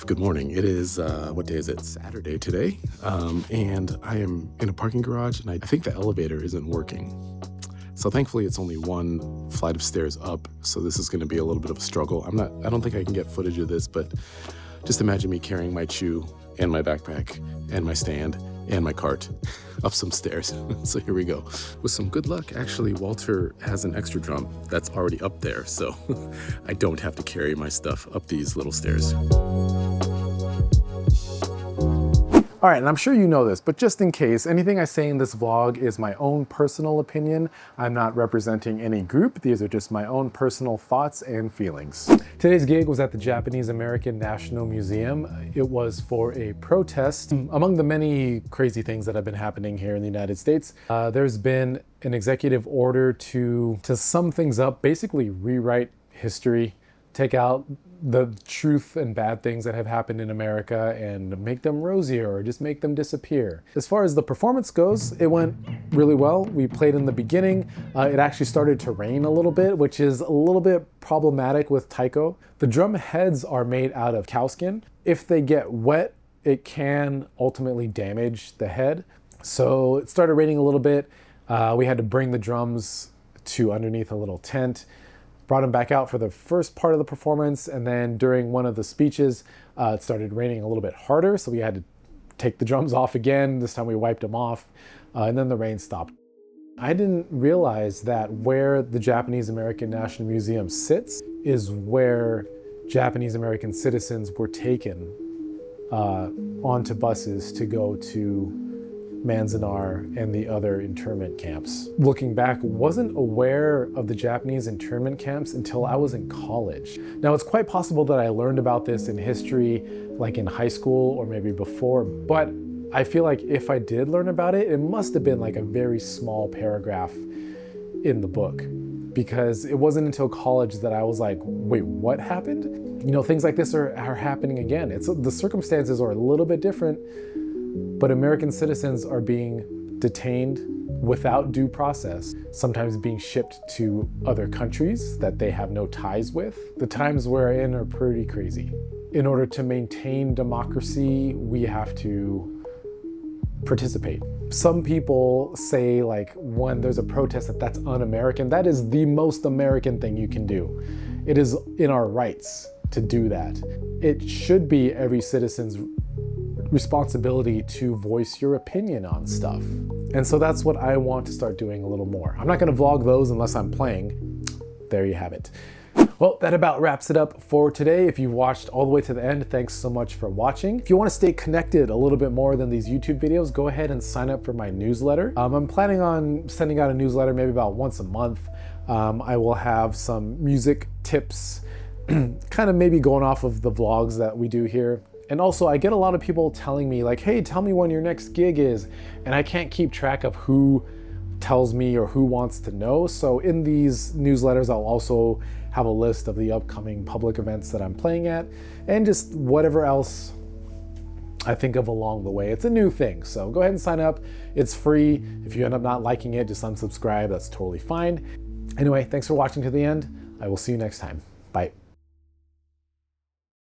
Good morning. It is, what day is it? Saturday today. And I am in a parking garage and I think the elevator isn't working. So thankfully it's only one flight of stairs up. So this is going to be a little bit of a struggle. I don't think I can get footage of this, but just imagine me carrying my chew and my backpack and my stand and my cart up some stairs. So here we go. With some good luck, actually, Walter has an extra drum that's already up there. So I don't have to carry my stuff up these little stairs. All right, and I'm sure you know this, but just in case, anything I say in this vlog is my own personal opinion. I'm not representing any group. These are just my own personal thoughts and feelings. Today's gig was at the Japanese American National Museum. It was for a protest. Among the many crazy things that have been happening here in the United States, there's been an executive order to sum things up, basically rewrite history, take out the truth and bad things that have happened in America and make them rosier or just make them disappear. As far as the performance goes, it went really well. We played in the beginning. It actually started to rain a little bit, which is a little bit problematic with Taiko. The drum heads are made out of cow skin. If they get wet, it can ultimately damage the head. So it started raining a little bit. We had to bring the drums to underneath a little tent. Brought him back out for the first part of the performance, and then during one of the speeches, it started raining a little bit harder, so we had to take the drums off again. This time we wiped them off, and then the rain stopped. I didn't realize that where the Japanese American National Museum sits is where Japanese American citizens were taken onto buses to go to Manzanar and the other internment camps. Looking back, wasn't aware of the Japanese internment camps until I was in college. Now, it's quite possible that I learned about this in history, like in high school or maybe before, but I feel like if I did learn about it, it must have been like a very small paragraph in the book, because it wasn't until college that I was like, wait, what happened? You know, things like this are happening again. The circumstances are a little bit different, but American citizens are being detained without due process, sometimes being shipped to other countries that they have no ties with. The times we're in are pretty crazy. In order to maintain democracy, we have to participate. Some people say, like, when there's a protest, that's un-American. That is the most American thing you can do. It is in our rights to do that. It should be every citizen's responsibility to voice your opinion on stuff. And so that's what I want to start doing a little more. I'm not going to vlog those unless I'm playing. There you have it. Well, that about wraps it up for today. If you watched all the way to the end, thanks so much for watching. If you want to stay connected a little bit more than these YouTube videos, go ahead and sign up for my newsletter. I'm planning on sending out a newsletter maybe about once a month. I will have some music tips, kind of maybe going off of the vlogs that we do here. And also, I get a lot of people telling me like, hey, tell me when your next gig is. And I can't keep track of who tells me or who wants to know. So in these newsletters, I'll also have a list of the upcoming public events that I'm playing at and just whatever else I think of along the way. It's a new thing, so go ahead and sign up. It's free. If you end up not liking it, just unsubscribe. That's totally fine. Anyway, thanks for watching to the end. I will see you next time. Bye.